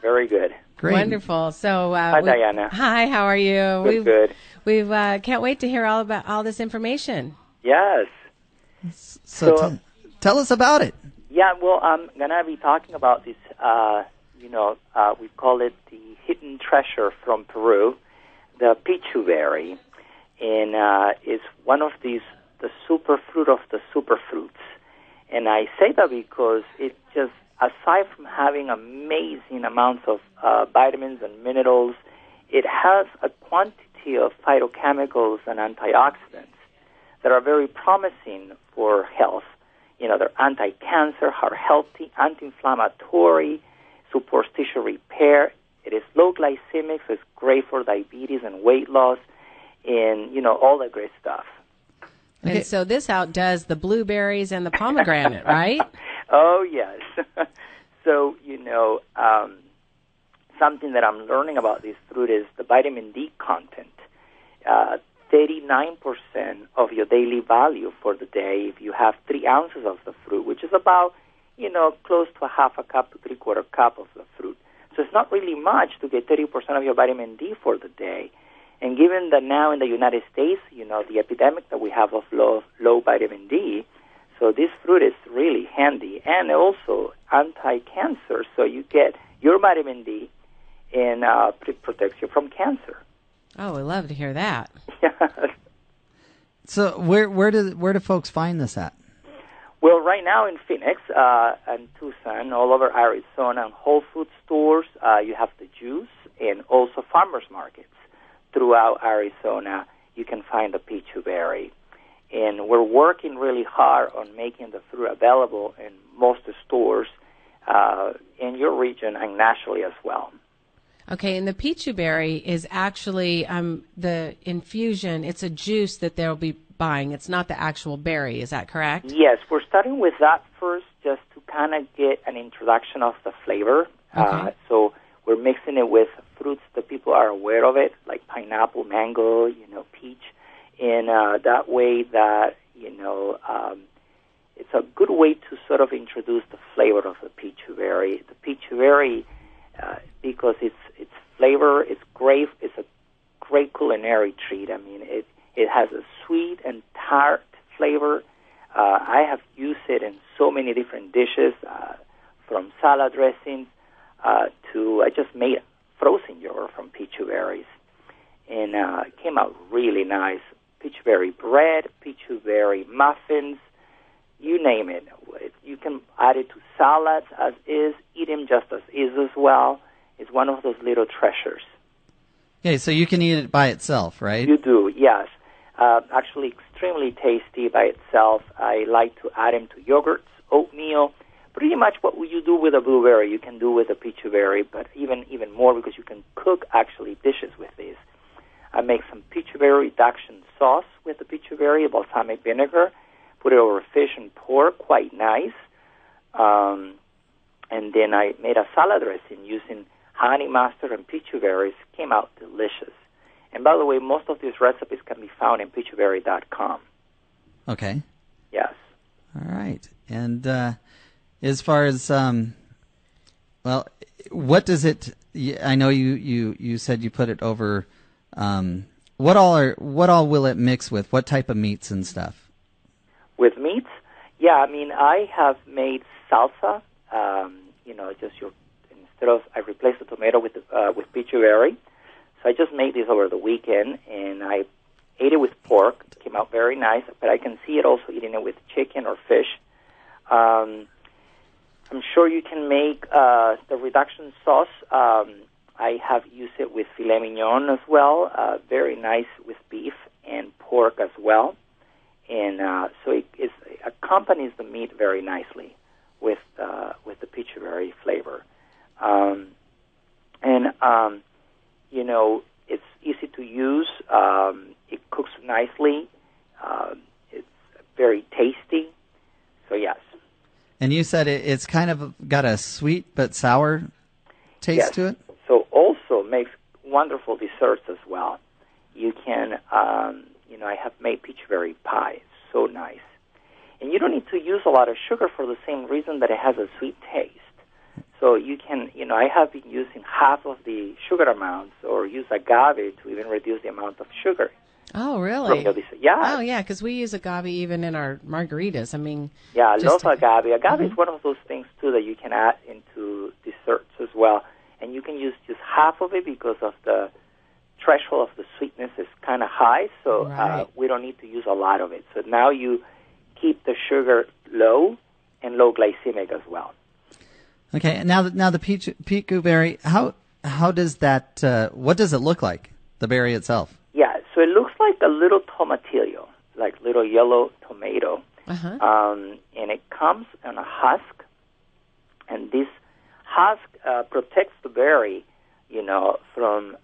very good. Great. Wonderful. So, Hi, Diana. Hi, how are you? Good. We've can't wait to hear all about all this information. Yes. So tell us about it. Yeah, well, I'm going to be talking about this, we call it the hidden treasure from Peru, the Pichuberry. And it's one of the superfruit of the superfruits. And I say that because it just, aside from having amazing amounts of vitamins and minerals, it has a quantity of phytochemicals and antioxidants that are very promising for health. You know, they're anti-cancer, are healthy, anti-inflammatory, supports tissue repair. It is low glycemic, so it's great for diabetes and weight loss, and, all that great stuff. Okay. And so this outdoes the blueberries and the pomegranate, right? Oh, yes. So, something that I'm learning about this fruit is the vitamin D content. 39% of your daily value for the day if you have 3 ounces of the fruit, which is about, close to a half a cup to 3/4 cup of the fruit. So it's not really much to get 30% of your vitamin D for the day. And given that now in the United States, the epidemic that we have of low vitamin D, so this fruit is really handy and also anti-cancer. So you get your vitamin D and it protects you from cancer. Oh, we love to hear that. Yes. So where do folks find this at? Well, right now in Phoenix and Tucson, all over Arizona, and Whole Food stores, you have the juice, and also farmers markets throughout Arizona. You can find the Pichuberry, and we're working really hard on making the fruit available in most stores in your region and nationally as well. Okay, and the Pichuberry is actually the infusion. It's a juice that they'll be buying. It's not the actual berry. Is that correct? Yes, we're starting with that first just to kind of get an introduction of the flavor. Okay. So we're mixing it with fruits that people are aware of it, like pineapple, mango, peach. And that way that, it's a good way to sort of introduce the flavor of the Pichuberry. The Pichuberry, because its flavor is great, it's a great culinary treat. I mean, it has a sweet and tart flavor. I have used it in so many different dishes, from salad dressings to I just made frozen yogurt from Pichuberries, and it came out really nice. Pichuberry bread, Pichuberry muffins, you name it. You can add it to salads as is, eat them just as is as well. It's one of those little treasures. Okay, so you can eat it by itself, right? You do, yes. Actually, extremely tasty by itself. I like to add them to yogurts, oatmeal. Pretty much what you do with a blueberry, you can do with a Pichuberry, but even more because you can cook actually dishes with these. I make some Pichuberry reduction sauce with the Pichuberry, balsamic vinegar, put it over fish and pork, quite nice. And then I made a salad dressing using honey mustard and Pichuberries. Came out delicious. And by the way, most of these recipes can be found in Pichuberry.com. Okay. Yes. All right. And as far as, what does it, I know you said you put it over, what all will it mix with? What type of meats and stuff? With meats? Yeah, I mean, I have made salsa, instead of, I replaced the tomato with Pichuberry. So I just made this over the weekend, and I ate it with pork. It came out very nice, but I can see it also eating it with chicken or fish. I'm sure you can make the reduction sauce. I have used it with filet mignon as well, very nice with beef and pork as well. And so it accompanies the meat very nicely with the Pichuberry flavor. It's easy to use. It cooks nicely. It's very tasty. So, yes. And you said it's kind of got a sweet but sour taste to it? So also makes wonderful desserts as well. You can, I have made Pichuberry pie. It's so nice. And you don't need to use a lot of sugar for the same reason that it has a sweet taste. So you can, I have been using half of the sugar amounts, or use agave to even reduce the amount of sugar. Oh, really? Yeah. Oh, yeah, because we use agave even in our margaritas. I mean, yeah, I love agave. Agave is one of those things too that you can add into desserts as well, and you can use just half of it because of the threshold of the sweetness is kind of high, so right. We don't need to use a lot of it. So now you keep the sugar low and low glycemic as well. Okay, now the pichuberry, how does that? What does it look like? The berry itself? Yeah, so it looks like a little tomatillo, like little yellow tomato, and it comes in a husk, and this husk protects the berry, from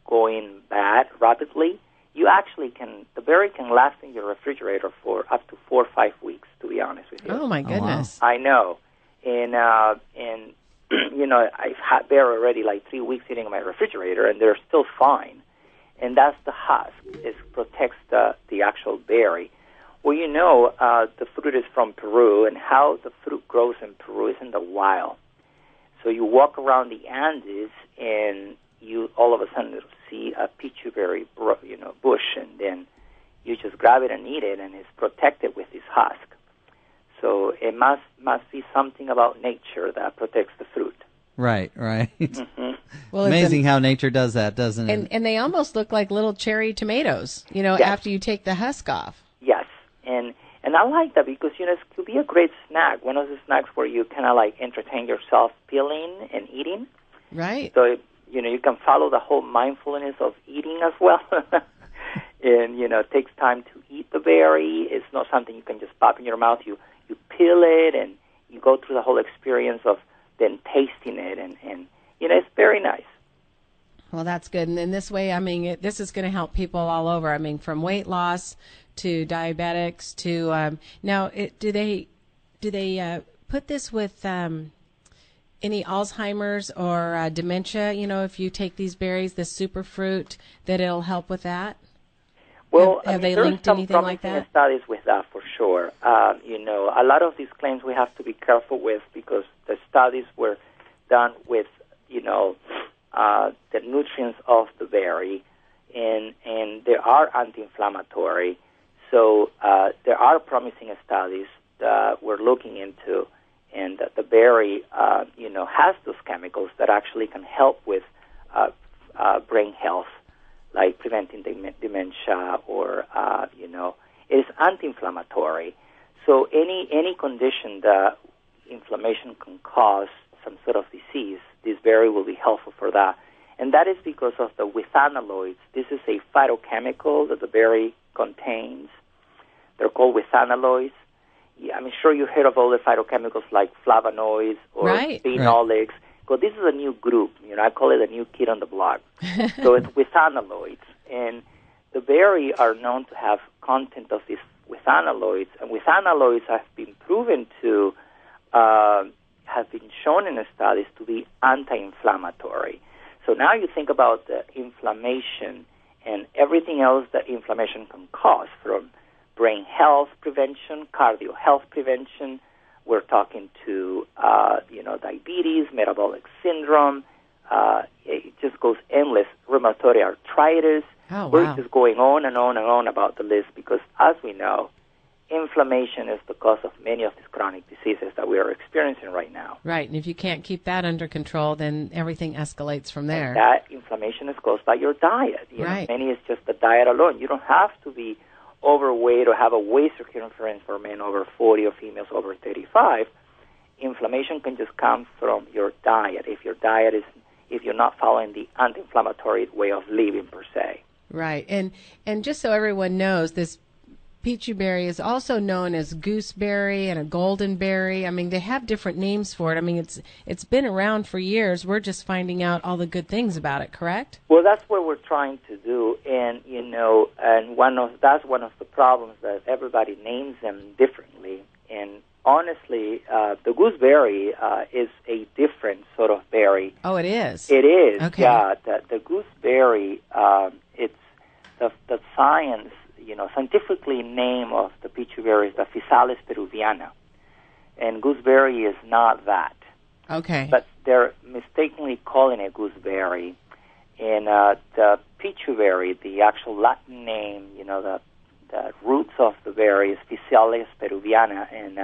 going bad rapidly. You actually the berry can last in your refrigerator for up to 4 or 5 weeks, to be honest with you. Oh, my goodness. Oh, wow. I know. And I've had berry already like 3 weeks sitting in my refrigerator, and they're still fine. And that's the husk. It protects the actual berry. Well, the fruit is from Peru, and how the fruit grows in Peru is in the wild. So you walk around the Andes, and you all of a sudden see a pichuberry, bush, and then you just grab it and eat it, and it's protected with this husk. So it must be something about nature that protects the fruit. Right. Mm-hmm. Well, amazing how nature does that, doesn't it? And they almost look like little cherry tomatoes, Yes. after you take the husk off. Yes, and I like that because, it could be a great snack, one of the snacks where you kind of like entertain yourself peeling and eating. Right. So, you can follow the whole mindfulness of eating as well. And, it takes time to eat the berry. It's not something you can just pop in your mouth. You peel it, and you go through the whole experience of then tasting it, and it's very nice. Well, that's good. And in this way, this is going to help people all over. From weight loss to diabetics to now. Do they put this with any Alzheimer's or dementia? If you take these berries, this superfruit, that it'll help with that. Well, have they linked anything like that? Studies with that for sure. A lot of these claims we have to be careful with because the studies were done with, the nutrients of the berry, and they are anti-inflammatory. So there are promising studies that we're looking into, and that the berry, has those chemicals that actually can help with brain health, like preventing dementia, or it is anti-inflammatory. So any condition that inflammation can cause some sort of disease, this berry will be helpful for that. And that is because of the withanolides. This is a phytochemical that the berry contains. They're called withanolides. Yeah, I'm sure you've heard of all the phytochemicals like flavonoids or phenolics. But this is a new group. I call it a new kid on the block. So it's withanolides. And the berry are known to have content of these withanolides. And withanolides have been proven to, have been shown in studies to be anti-inflammatory. So now you think about the inflammation and everything else that inflammation can cause, from brain health prevention, cardio health prevention. We're talking to, diabetes, metabolic syndrome. It just goes endless. Rheumatoid arthritis. Oh, wow. We're just going on and on and on about the list because, as we know, inflammation is the cause of many of these chronic diseases that we are experiencing right now. Right, and if you can't keep that under control, then everything escalates from there. And that inflammation is caused by your diet. Right. Many is just the diet alone. You don't have to be overweight or have a waist circumference for men over 40 or females over 35. Inflammation can just come from your diet. If you're not following the anti-inflammatory way of living per se. Right, and just so everyone knows, this pichuberry is also known as gooseberry and a golden berry. They have different names for it. It's been around for years. We're just finding out all the good things about it, correct? Well, that's what we're trying to do, and that's one of the problems, that everybody names them differently. And honestly, the gooseberry is a different sort of berry. Oh, it is? It is. Okay. Yeah, the gooseberry, it's the science, scientifically name of the pichuberry is the Physalis peruviana. And gooseberry is not that. Okay. But they're mistakenly calling it gooseberry. And the Pichuberry, the actual Latin name, the roots of the berry is Physalis peruviana, and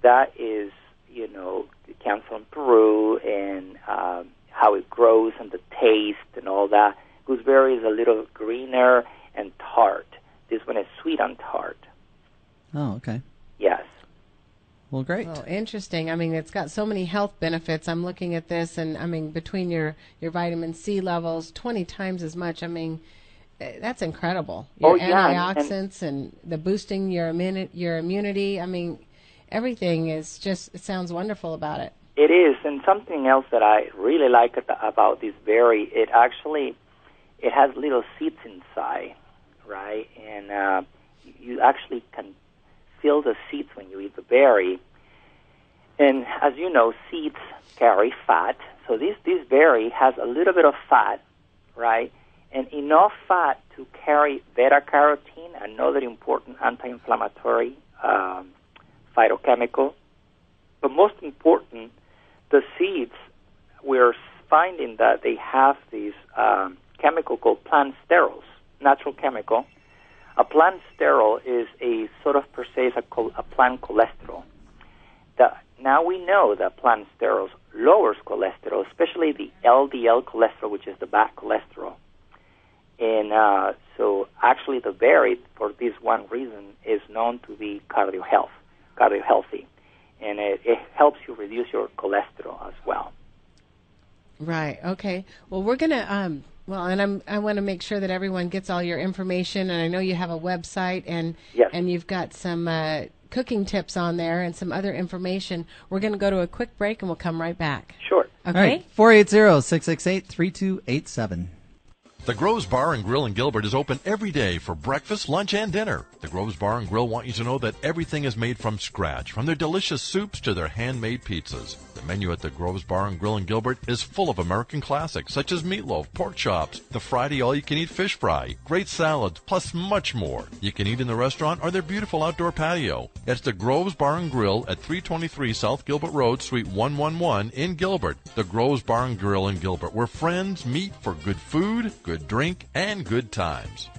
that is, it comes from Peru, and how it grows and the taste and all that. Gooseberry is a little greener and tart. This one is sweet and tart. Oh, okay. Yes. Well, great. Oh, interesting. I mean, it's got so many health benefits. I'm looking at this, and I mean, between your vitamin C levels, 20 times as much. I mean, that's incredible. Your antioxidants and the boosting your immunity. I mean, everything is just, it sounds wonderful about it. It is, and something else that I really like about this berry, it has little seeds inside, right? And you actually can feel the seeds when you eat the berry. And as you know, seeds carry fat. So this berry has a little bit of fat, right? And enough fat to carry beta-carotene, another important anti-inflammatory phytochemical. But most important, the seeds, we're finding that they have this chemical called plant sterols, natural chemical. A plant sterol is a sort of per se a plant cholesterol. Now we know that plant sterols lowers cholesterol, especially the LDL cholesterol, which is the bad cholesterol. And so actually the berry, for this one reason, is known to be cardio-healthy. And it helps you reduce your cholesterol as well. Right. Okay. Well, we're going to, and I want to make sure that everyone gets all your information. And I know you have a website, and yes, and you've got some cooking tips on there and some other information. We're going to go to a quick break, and we'll come right back. Sure. Okay. All right. 480-668-3287. The Groves Bar and Grill in Gilbert is open every day for breakfast, lunch, and dinner. The Groves Bar and Grill want you to know that everything is made from scratch, from their delicious soups to their handmade pizzas. The menu at the Groves Bar and Grill in Gilbert is full of American classics such as meatloaf, pork chops, the Friday all-you-can-eat fish fry, great salads, plus much more. You can eat in the restaurant or their beautiful outdoor patio. It's the Groves Bar and Grill at 323 South Gilbert Road, Suite 111 in Gilbert. The Groves Bar and Grill in Gilbert, where friends meet for good food, good drink, and good times.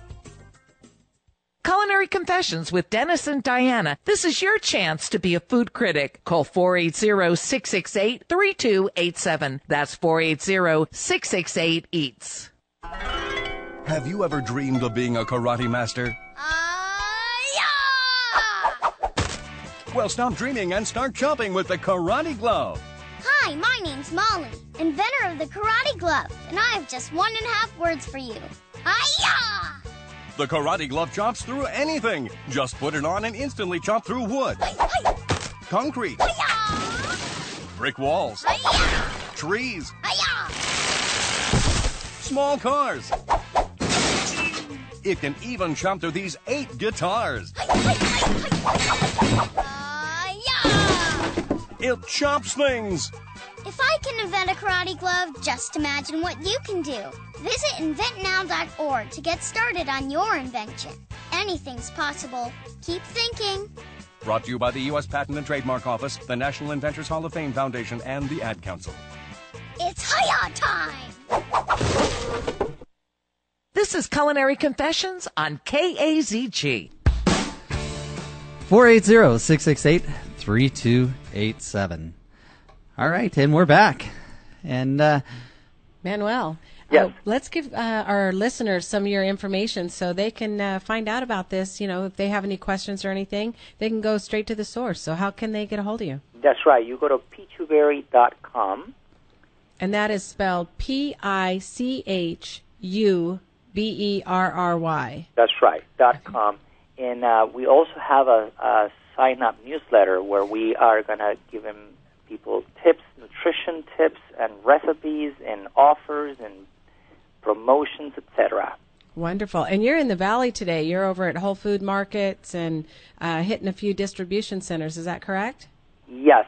Culinary Confessions with Dennis and Diana. This is your chance to be a food critic. Call 480-668-3287. That's 480-668-EATS. Have you ever dreamed of being a karate master? Yeah! Well, stop dreaming and start chopping with the Karate Glove. Hi, my name's Molly, inventor of the Karate Glove, and I have just 1.5 words for you. Hi-ya! The Karate Glove chops through anything. Just put it on and instantly chop through wood, concrete, brick walls, trees, small cars. It can even chop through these 8 guitars. It chops things. If I can invent a karate glove, just imagine what you can do. Visit inventnow.org to get started on your invention. Anything's possible. Keep thinking. Brought to you by the U.S. Patent and Trademark Office, the National Inventors Hall of Fame Foundation, and the Ad Council. It's Hiya time! This is Culinary Confessions on KAZG. 480-668-3287. All right, and we're back. And Manuel, yes. Let's give our listeners some of your information so they can find out about this. You know, if they have any questions or anything, they can go straight to the source. So how can they get a hold of you? That's right. You go to pichuberry.com. And that is spelled Pichuberry. That's right, .com. And we also have a sign-up newsletter where we are going to give people tips, nutrition tips, and recipes, and offers, and promotions, etc. Wonderful. And you're in the Valley today. You're over at Whole Food Markets and hitting a few distribution centers. Is that correct? Yes,